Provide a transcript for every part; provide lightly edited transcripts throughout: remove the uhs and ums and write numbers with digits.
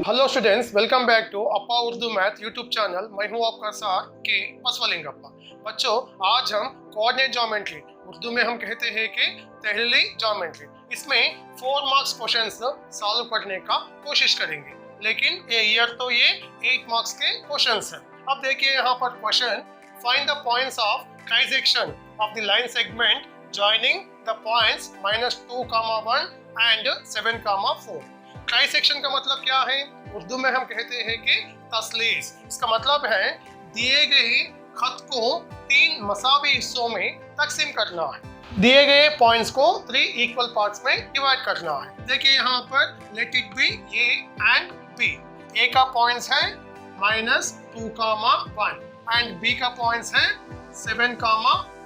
Hello students, welcome back to Appa Urdu math YouTube channel. मैं हूं आपका सार के पसवलिंगप्पा। बच्चों, आज हम कोऑर्डिनेट ज्योमेट्री, उर्दू में हम कहते हैं कि तहरीरी ज्योमेट्री, इसमें 4 मार्क्स क्वेश्चंस सॉल्व करने का कोशिश करेंगे। लेकिन ये 8 मार्क्स के क्वेश्चंस हैं। अब देखिए यहाँ पर question, find the points of transaction of the line segment joining the points -2, 1 and 7, 4। Trisection का मतलब क्या है? उर्दू में हम कहते हैं कि तसलीस। इसका मतलब है दिए गए खत को 3 मसावी हिस्सों में तकसीम करना है। दिए गए पॉइंट्स को 3 इक्वल पार्ट्स में डिवाइड करना है। देखिए यहाँ पर let it be A and B. A का पॉइंट्स है -2, 1 एंड बी का पॉइंट्स है 7,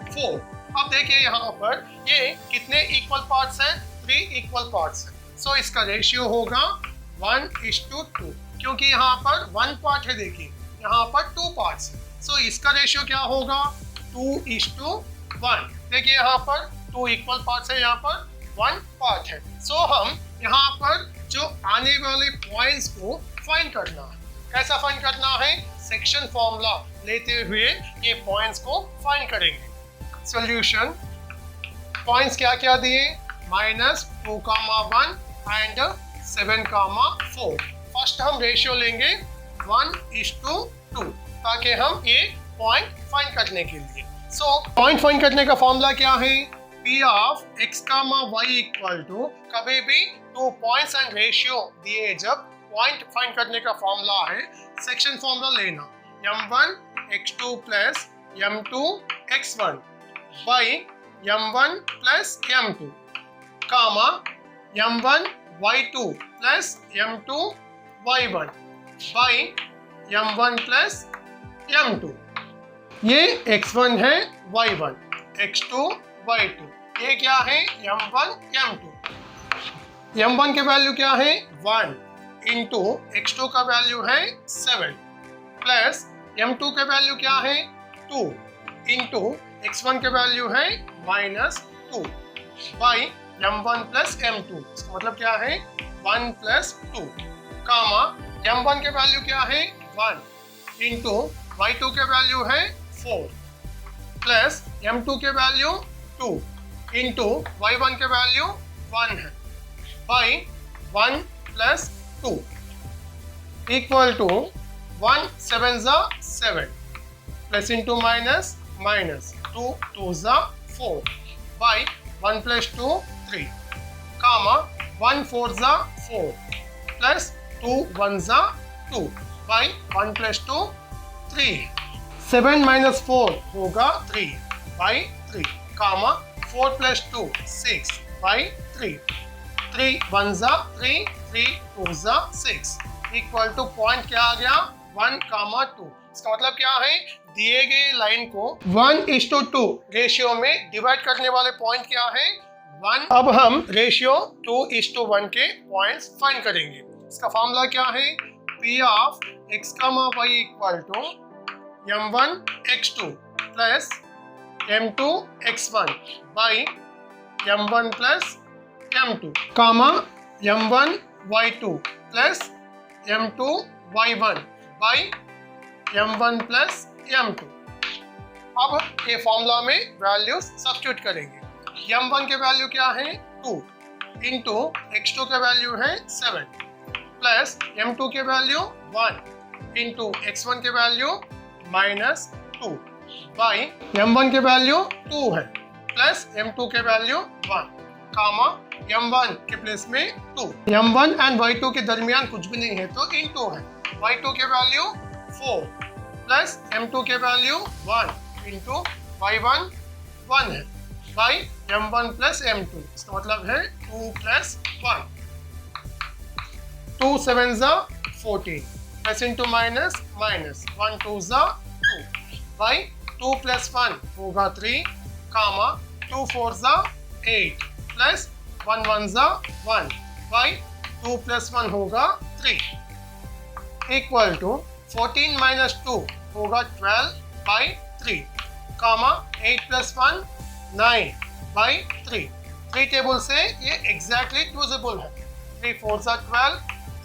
4। अब देखिए यहाँ पर ये कितने इक्वल पार्ट्स हैं? 3 इक्वल पार्ट्स हैं। सो इसका रेशियो होगा 1:2, क्योंकि यहाँ पर 1 पार्ट है। देखिए यहाँ पर 2 पार्ट्स है। सो इसका रेशियो क्या होगा? 2:1। देखिए यहाँ पर 2 इक्वल पार्ट्स है, यहाँ पर 1 पार्ट है। सो हम यहाँ पर जो आने वाले पॉइंट्स को फाइंड करना है। कैसा फाइंड करना है? सेक्शन फॉर्मूला लेते हुए ये पॉइंट्स को फाइंड करेंगे। सॉल्यूशन, पॉइंट्स क्या क्या दिए? -2, 1 एंड 7, 4। फर्स्ट हम रेशियो लेंगे 1:2, ताकि हम ये पॉइंट फाइंड करने के लिए। सो पॉइंट फाइंड करने का फॉर्मूला क्या है? P of x, y equal to, कभी भी 2 पॉइंट्स एंड रेशियो दिए जब पॉइंट फाइंड करने का फॉर्मूला है सेक्शन फॉर्मूला लेना। m1 x2 plus m2 x1 by m1 plus m2 comma m1 y2 plus m2 y1 by m1 plus m2। ये x1 है, y1, x2 y2। ये क्या है? m1 m2। m1 के वैल्यू क्या है? 1 इंटू x2 का वैल्यू है 7 प्लस m2 के वैल्यू क्या है? 2 इंटू x1 के वैल्यू है -2 बाई m1 प्लस m2। इसका मतलब क्या है? 1 प्लस 2 कामा m1 के वैल्यू क्या है? 1 इंटू y2 के वैल्यू है 4 प्लस m2 के वैल्यू 2 इंटू y1 के वैल्यू 1 है by 1 plus 2 equal to 1 7 7 plus into minus 2 2 4 by 1 plus 2 3 comma 1 4 4 plus 2 1 2 by 1 plus 2 3। 7 - 4 होगा 3 by 3 comma 4 plus 2 6 by 3। 3 1 3 3 2 6 equal to point क्या आ गया? 1, 2। इसका मतलब क्या है? दिए गए लाइन को 1:2 रेशियो में डिवाइड करने वाले पॉइंट क्या है? 1। अब हम रेशियो 2:1 के पॉइंट्स फाइंड करेंगे। इसका फॉर्मूला क्या है? P of x, y equal to m1 x2 plus m2 x1 by m1 plus m2 comma m1 y2 plus m2 y1 by m1 plus m2। अब ये फॉर्मूला में वैल्यूज सब्स्टिट्यूट करेंगे। m1 के value क्या है? 2 into x2 के value है 7 plus m2 के वैल्यू 1 इंटू x1 के वैल्यू -2 बाई m1 के वैल्यू 2 है प्लस m2 के वैल्यू 1 कामा m1 के प्लेस में 2। m1 एंड y2 के दरमियान कुछ भी नहीं है तो इंटू है। y2 के वैल्यू 4 प्लस m2 के वैल्यू 1 इंटू y1 1 है बाई m1 प्लस m2। इसका मतलब है 2 plus 1। 2 7 14 plus into minus 1 2 2 by 2 plus 1 होगा 3 कामा 2 4 8 प्लस 1 1 1 बाई 2 प्लस 1 होगा 3 इक्वल टू 14 - 2 होगा 12 by 3 comma 8 plus 1 9 by 3। 3 table से ये एग्जैक्टली डिविजिबल है। 3 4 12,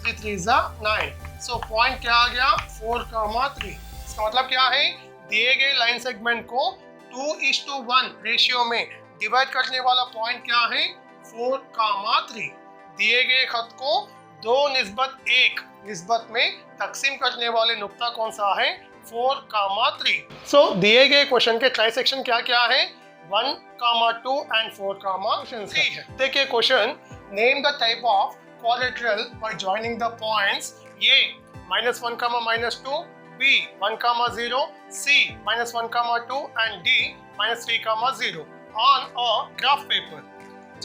3 3 जा 9। सो पॉइंट क्या आ गया 4,3। इसका मतलब क्या है, दिए गए लाइन सेगमेंट को 2:1 रेशियो में डिवाइड करने वाला पॉइंट क्या है 4,3। दिए गए खत को 2:1 निस्बत में तकसीम करने वाले नुक्ता कौन सा है 4,3। सो दिए गए क्वेश्चन के ट्राइसेक्शन क्या क्या है 1,2 एंड 4,3 है। देखिए question, name the type of quadrilateral by joining the points A -1, -2, B 1, 0, C -1, 2 and D -3, 0 on a graph paper.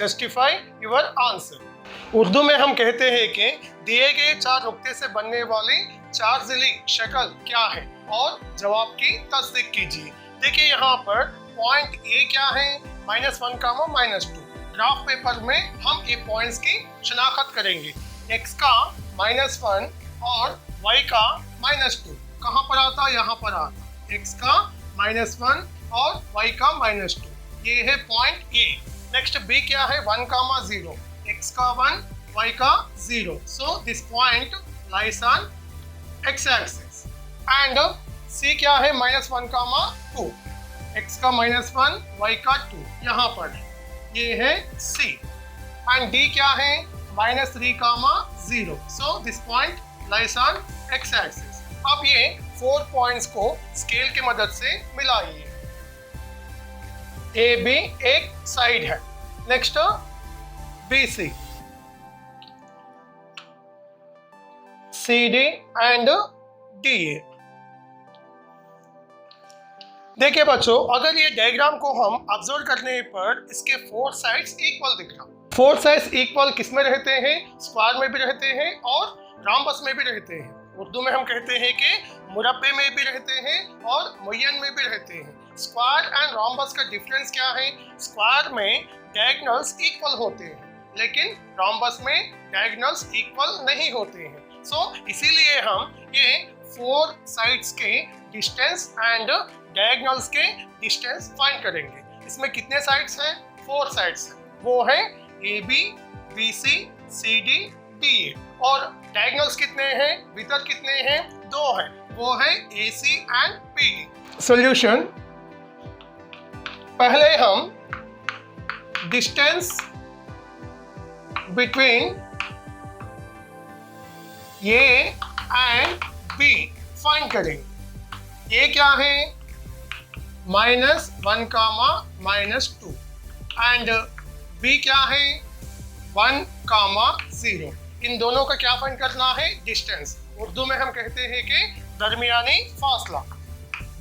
Justify your answer. Urdu में हम कहते हैं कि दिए गए 4 नुक्ते से बनने वाली 4 ज़िली शक्ल क्या है और जवाब की तस्दीक कीजिए। देखिए यहाँ पर पॉइंट A क्या है -1, -2। ग्राफ पेपर में हम ये पॉइंट्स की शनाख्त करेंगे। x का -1 और y का -2 कहाँ पर आता, यहाँ पर आता। x का -1 और y का -2, ये है पॉइंट A। नेक्स्ट B क्या है 1, 0, x का 1, y का 0। So this point lies on x axis. And C क्या है -1, 2, x का -1, y का 2, यहाँ पर है, ये है C। एंड D क्या है -3, 0। So this point lies on x axis. अब ये 4 पॉइंट्स को स्केल की मदद से मिलाइए। AB एक साइड है। Next BC, CD and DA। देखिए बच्चों, अगर ये डायग्राम को हम ऑब्जर्व करने पर इसके 4 साइड्स इक्वल दिख रहा। 4 साइड्स इक्वल किस में रहते हैं, स्क्वायर में भी रहते हैं और रॉम्बस में भी रहते हैं। उर्दू में हम कहते हैं कि मुरब्बे में भी रहते हैं और मुय्यन में भी रहते हैं। स्क्वायर एंड रॉम्बस का डिफरेंस क्या है, स्क्वायर में डायगोनल्स इक्वल होते हैं लेकिन रॉम्बस में डायगोनल्स इक्वल नहीं होते हैं। सो इसीलिए हम ये 4 साइड्स के डिस्टेंस एंड डायगोनल्स के डिस्टेंस फाइंड करेंगे। इसमें कितने साइड्स हैं, 4 साइड्स हैं, वो है AB, BC, CD, DA। और डायगोनल्स कितने हैं, भीतर कितने हैं, 2 हैं, वो है AC एंड PD। सॉल्यूशन, पहले हम distance between A and B find करेंगे। ये क्या है -1, -2 एंड B क्या है 1, 0। इन दोनों का क्या फाइंड करना है, डिस्टेंस। उर्दू में हम कहते हैं कि दरमियानी फासला।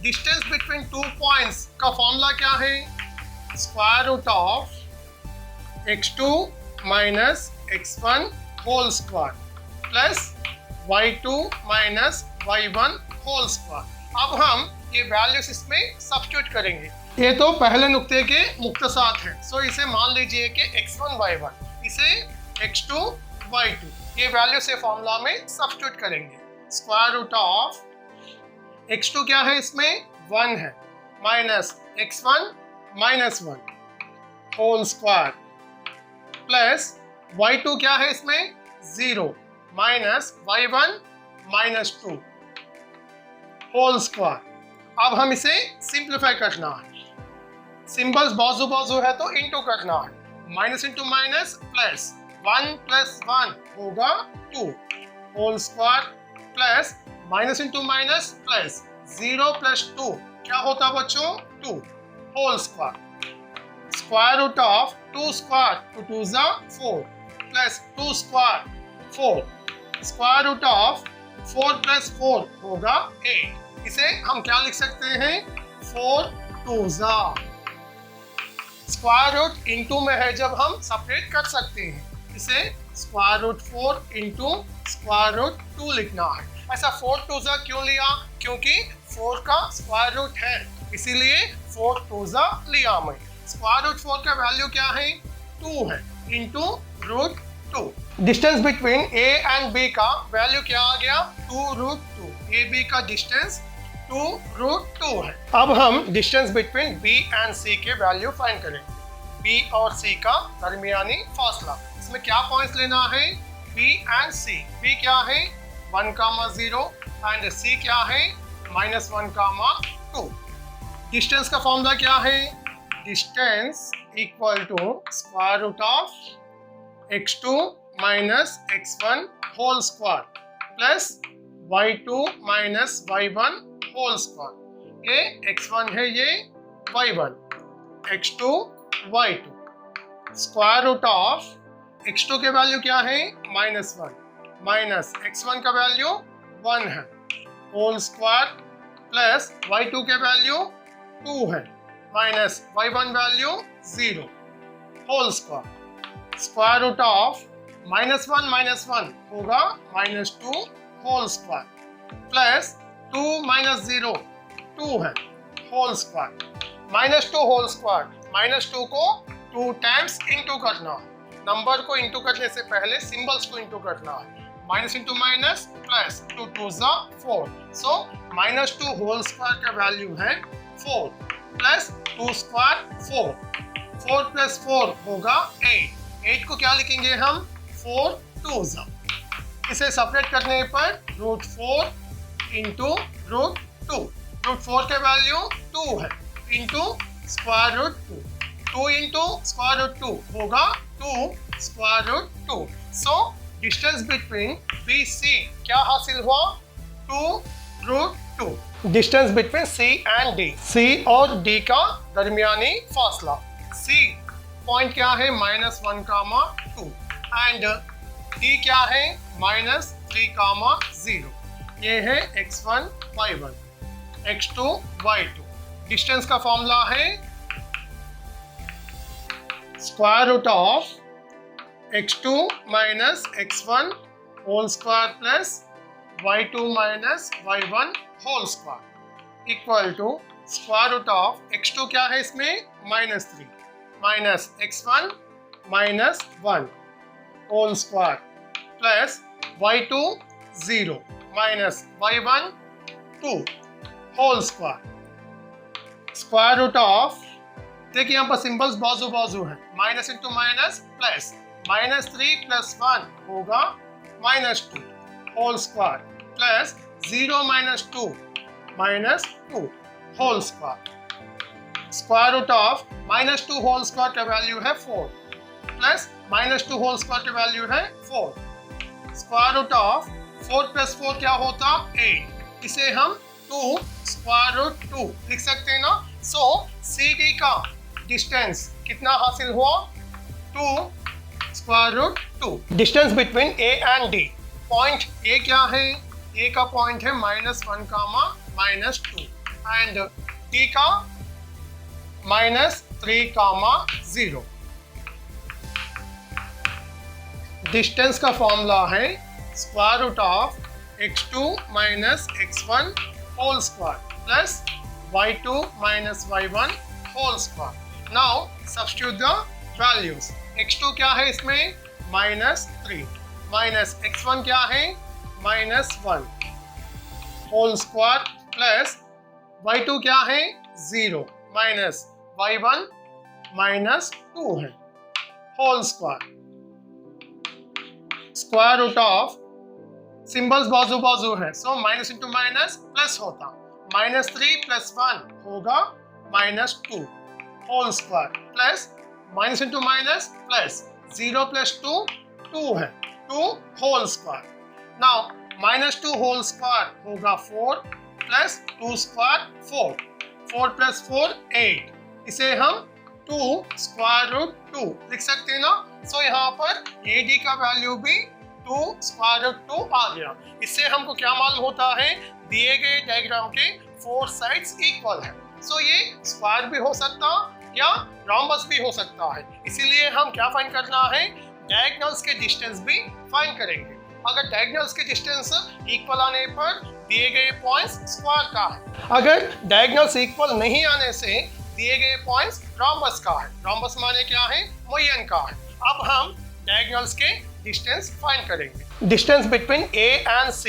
डिस्टेंस बिटवीन 2 पॉइंट्स का फॉर्मूला क्या है, square root of x2 minus x1 whole square plus y2 minus y1 whole square. अब हम ये वैल्यूज इसमें सब्स्टिट्यूट करेंगे। ये तो पहले नुक्ते के मुख्तसात हैं। सो इसे मान लीजिए कि x1 y1, इसे x2 y2, ये वैल्यू से फॉर्मूला में सब्स्टिट्यूट करेंगे। स्क्वायर रूट ऑफ x2 क्या है, इसमें 1 है, minus x1 minus 1 whole square plus y2 क्या है, इसमें 0 minus y1 minus 2 whole square. अब हम इसे सिंप्लीफाई करना है। सिंबल्स बाजू बाजू है तो इंटू करना है। Minus into minus plus, 1 plus 1 होगा 2 whole square plus minus into minus plus, 0 plus 2 क्या होता बच्चों, 2 whole square. Square root of 2 square, 2 2 जा 4 plus 2 square 4, square root of 4 plus 4 होगा 8। इसे हम क्या लिख सकते हैं, 4 2 जा। स्क्वायर रूट इंटू में है जब हम सेपरेट कर सकते हैं, इसे square root 4 into square root 2 लिखना है। ऐसा 4 2 जा क्यों लिया, क्योंकि 4 का स्क्वायर रूट है, इसीलिए 4 2 जा लिया मैं। स्क्वायर रूट 4 का वैल्यू क्या है, 2 है, into root 2। Distance between A and B का वैल्यू क्या आ गया, 2 रूट 2। ए बी का डिस्टेंस 2 रूट 2 है। अब हम distance between B and C के वैल्यू फाइंड करेंगे। B और C का दरमियानी फासला, इसमें क्या पॉइंट्स लेना है, B एंड C। B क्या है 1,0 एंड C क्या है -1,2। डिस्टेंस का फॉर्मूला क्या है? Distance equal to square root of x2 minus x1 whole square plus y2 minus y1 whole square. ये x1 है, ये y1, x2 y2। Square root of x2 के वैल्यू क्या है -1 माइनस x1 का वैल्यू 1 है होल स्क्वायर प्लस y2 के value 2 है minus y1 value 0 whole square. Square root of -1 होगा -2 होल स्क्वायर प्लस 2 माइनस 0 2 है होल स्क्वायर। -2 होल स्क्वायर, -2 को 2 टाइम्स इंटू करना है। नंबर को इंटू करने से पहले सिंबल्स को इंटू करना है। माइनस इंटू माइनस प्लस 2 2 ज़ा 4। सो -2 होल स्क्वायर का वैल्यू है 4 प्लस 2 स्क्वायर 4। 4 प्लस 4 होगा 8। 8 को क्या लिखेंगे हम 4 2 ज़ा। इसे सेपरेट करने पर √4 इंटू √2। √4 के वैल्यू 2 है into square root 2। 2 into square root 2 होगा 2 square root 2। So distance between BC क्या हासिल हुआ 2√2। Distance between C and D, C और D का दरमियानी फासला। C पॉइंट क्या है -1,2 एंड D क्या है -3,0। ये है x1 y1 x2 y2। Distance का फॉर्मूला है square root of x2 minus x1 whole square plus y2 minus y1 whole square equal to square root of x2 क्या है इसमें -3 minus x1 minus 1 whole square plus y2 0 minus y1 2 whole square. Square root of, देखिए यहाँ पर symbols बाजू बाजू है, minus into minus plus, -3 plus 1 होगा -2 whole square plus 0 minus 2 -2 whole square. Square root of -2 whole square का value है 4 plus -2 whole square का वैल्यू है 4। स्क्वायर रूट ऑफ 4 प्लस 4 क्या होता 8। इसे हम 2 स्क्वायर रूट 2 लिख सकते हैं ना। सो CD का डिस्टेंस कितना हासिल हुआ 2 square root 2। Distance between A and D, point A क्या है, A का पॉइंट है -1, -2 एंड D का -3, 0। डिस्टेंस का फॉर्मूला है square root of x2 minus x1 whole square plus y2 minus y1 whole square. Now substitute the values. x2 क्या है इसमें -3 माइनस x1 क्या है -1 होल स्क्वायर प्लस y2 क्या है 0 माइनस y1 -2 है whole square. Square root of, symbols बाजू बाजू है, so minus into minus plus होता, -3 प्लस 1 होगा -2 whole square plus minus into minus plus 0 plus 2 2 है 2 whole square. Now -2 whole square होगा 4 प्लस 2 स्क्वायर 4 प्लस 4 8। इसे हम 2 स्क्वायर रूट 2 लिख सकते हैं ना। सो यहाँ पर AD का वैल्यू भी 2 स्क्वायर रूट 2 आ गया। इससे हमको क्या मालूम होता है, दिए गए डायग्राम के 4 साइड्स इक्वल है। सो ये स्क्वायर भी हो सकता या रोम्बस भी हो सकता है। इसीलिए हम क्या फाइंड करना है, डायगोनल्स के डिस्टेंस भी फाइंड करेंगे। अगर डायगोनल्स के डिस्टेंस इक्वल आने पर दिए गए पॉइंट्स स्क्वायर का है, अगर डायगोनल्स इक्वल नहीं आने से दिए गए पॉइंट्स रोम्बस का है। रोम्बस माने क्या है, मुय्यन का है। अब हम डायगोनल्स के डिस्टेंस फाइंड करेंगे। Distance between A and C,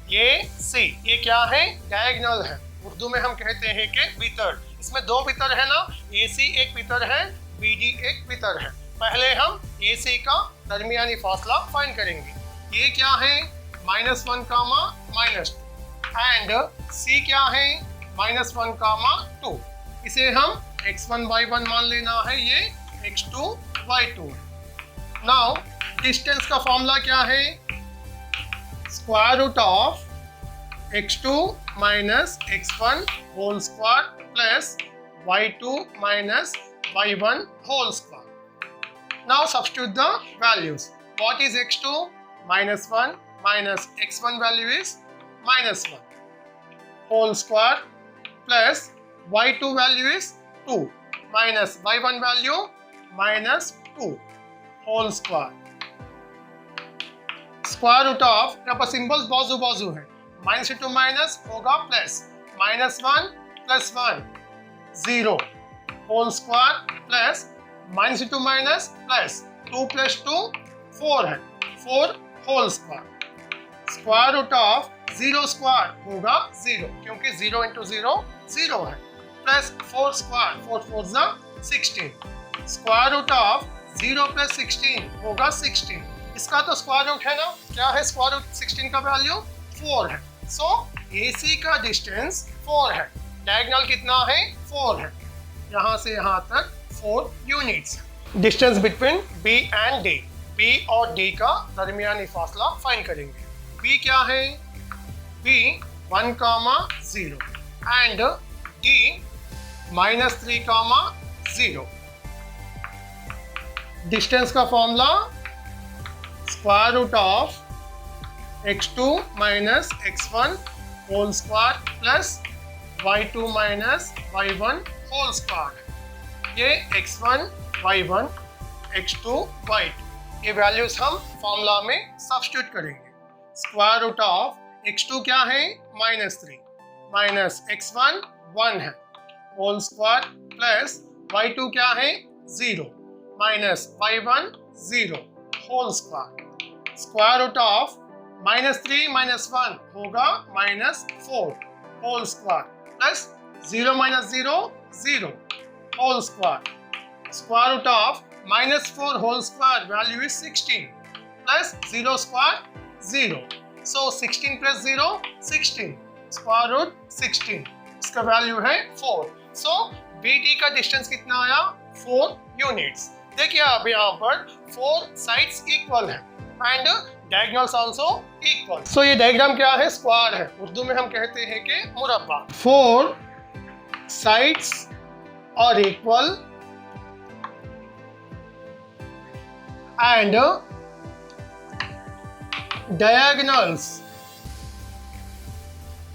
ये C, ये क्या है डायगोनल है। उर्दू में हम कहते हैं कि वितर। इसमें 2 वितर है ना, AC एक वितर है, BD एक वितर है। पहले हम AC का दरमियानी फासला फाइंड करेंगे। ये क्या है -1 कामा -2 एंड सी क्या है -1 कामा 2। इसे हम x1 y1 मान लेना है, ये x2 y2। नाउ डिस्टेंस का फॉर्मूला क्या है, square root of x2 minus x1 whole square plus y2 minus y1 whole square. Now substitute the values. What is x2? -1 minus x1 value is -1 whole square plus y2 value is 2 minus y1 value -2 whole square. Square root of, यहाँ पर symbols बाजू बाजू है, minus into minus होगा plus, -1 + 1 0 whole square plus minus into minus plus 2 + 2 4 है, 4 whole square. Square root of 0 square होगा 0 क्योंकि 0 × 0 0 है, प्लस 4 स्क्वायर 4 4 जा 16। स्क्वायर रूट ऑफ 0 + 16 होगा 16। इसका तो स्क्वायर रूट है ना, क्या है स्क्वायर रूट 16 का वैल्यू 4 है। सो AC का डिस्टेंस 4 है, डायगोनल कितना है 4 है, यहाँ से यहाँ तक 4 units. Distance between B and D, B और D का दरमियानी फासला फाइंड करेंगे। B क्या है, B 1, 0 एंड D -3, 0। डिस्टेंस का formula square root of x2 minus x1 whole square plus y2 minus y1 whole square. ये x1 y1 x2 y2 ये वैल्यूज हम फॉर्मूला में सब्स्टिट्यूट करेंगे। स्क्वायर रूट ऑफ x2 क्या है -3 माइनस x1 1 है होल स्क्वायर प्लस y2 क्या है 0 minus y1 0 whole square. Square root of -3 - 1 होगा -4 whole square plus 0 - 0 0 whole square. Square root of -4 whole square value is 16 plus 0 square 0। So 16 + 0 16, square root 16, इसका value है 4। सो BD का distance कितना आया 4 units. देखिए अब यहाँ पर 4 साइड्स इक्वल है एंड डायगोनल्स आल्सो इक्वल। सो ये डायग्राम क्या है, स्क्वायर है, उर्दू में हम कहते हैं कि मुरब्बा। 4 sides are equal and diagonals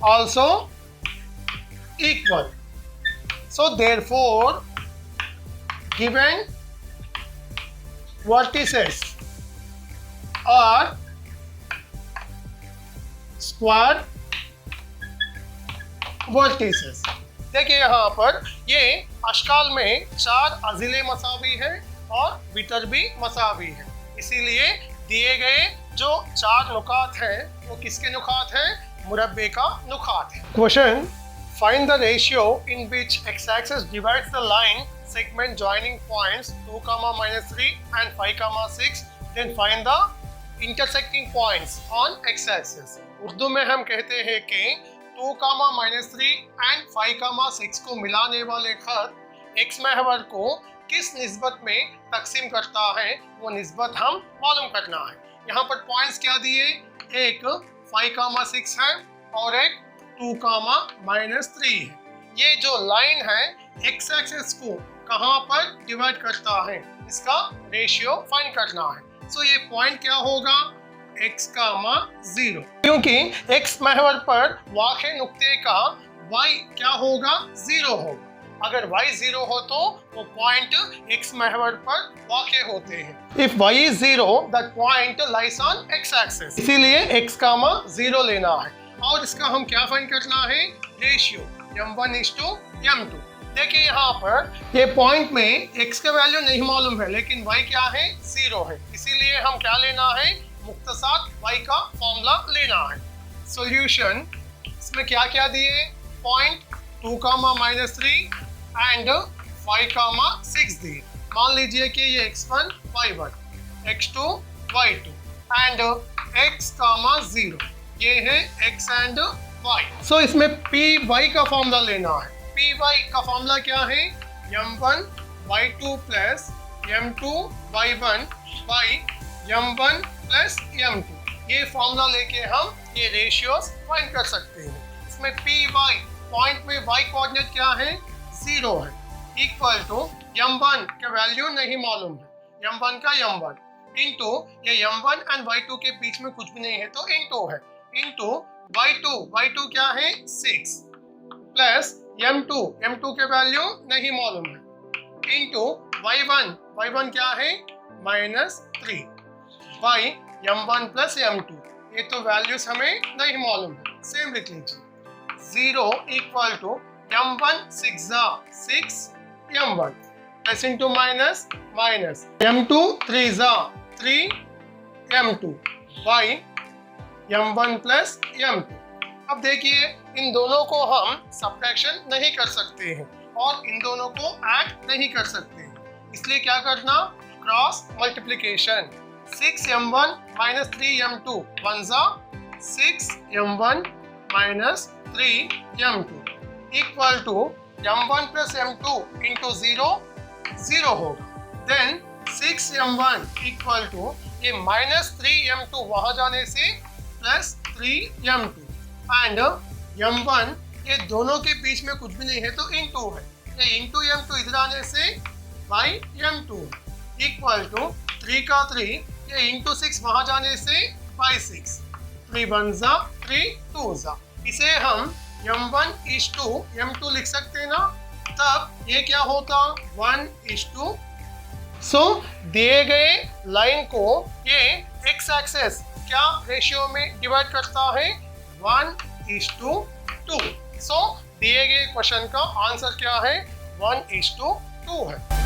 also equal. So therefore given vertices are square vertices। देखिए यहाँ पर ये अशकाल में 4 अज़िले मसावी है और वितर भी मसावी है, इसीलिए दिए गए जो 4 नुकात हैं वो किसके नुकात हैं, मुरब्बे का नुकात है। Question, find the ratio in which X axis divides the line segment joining points 2, -3 and 5, 6, then find the intersecting points on X axis. Urdu में हम कहते हैं कि 2, -3 एंड 5, 6 को मिलाने वाले खत x महवर को किस निस्बत में तकसीम करता है, वो निस्बत हम मालूम करना है। यहाँ पर पॉइंट्स क्या दिए, एक 5, 6 है और एक 2, -3 है। ये जो लाइन है x एक्सिस को कहाँ पर डिवाइड करता है, इसका रेशियो फाइंड करना है। सो ये पॉइंट क्या होगा, x, 0, क्योंकि x महवर पर वाक़े नुक्ते का y क्या होगा 0 होगा। अगर y 0 हो तो वो पॉइंट x महवर पर वाक़े होते हैं। If y is 0, that point lies on x axis। इसीलिए x, 0 लेना है और इसका हम क्या फाइंड करना है, रेशियो m1:m2। देखिए यहाँ पर ये पॉइंट में x का वैल्यू नहीं मालूम है लेकिन y क्या है 0 है, इसीलिए हम क्या लेना है, मुख्तसार y का फॉर्मूला लेना है। सॉल्यूशन, इसमें क्या क्या दिए, पॉइंट 2, -3 एंड 5, 6 दिए। मान लीजिए कि ये x1 y1, x2 y2 and x, 0, ये है x एंड y। सो इसमें पी वाई का फॉर्मूला लेना है। पी वाई का फॉर्मूला क्या है? m1 y2 plus m2 y1 by m1 plus m2। ये फॉर्मूला लेके हम ये रेशियोज फाइंड कर सकते हैं। इसमें पी वाई पॉइंट में y कोऑर्डिनेट क्या है? 0 है, इक्वल टू m1 का वैल्यू नहीं मालूम है, m1 का m1 इंटू ये m1 एंड y2 के बीच में कुछ भी नहीं है तो इंटू है, इंटू y2 क्या है? 6 प्लस m2 के वैल्यू नहीं मालूम है, इंटू y1 क्या है? -3 बाई m1 प्लस m2। ये तो वैल्यूज हमें नहीं मालूम है, सेम लिख लीजिए। 0 equal to m1 6 m1 plus into minus minus m2 3 m2 by m1 plus m2। अब देखिए इन दोनों को हम सब्ट्रैक्शन नहीं कर सकते हैं और इन दोनों को ऐड नहीं कर सकते हैं, इसलिए क्या करना? Cross multiplication. 6m1 minus 3m2 1 6m1 minus 3m2 equal to m1 plus m2 into 0 होगा। देन 6m1 इक्वल टू ये माइनस 3m2 वहां जाने से प्लस 3m2 एंड m1 ये दोनों के बीच में कुछ भी नहीं है तो इंटू है, ये इंटू m2 इधर आने से बाई m2 इक्वल टू 3 का 3 ये इंटू 6 वहां जाने से बाई 6 3 1 3 2 इसे हम m1 m2 लिख सकते हैं ना, तब ये क्या होता? 1:2। सो दिए गए लाइन को ये x एक्सेस क्या रेशियो में डिवाइड करता है? 1:2। सो दिए गए क्वेश्चन का आंसर क्या है? 1:2 है।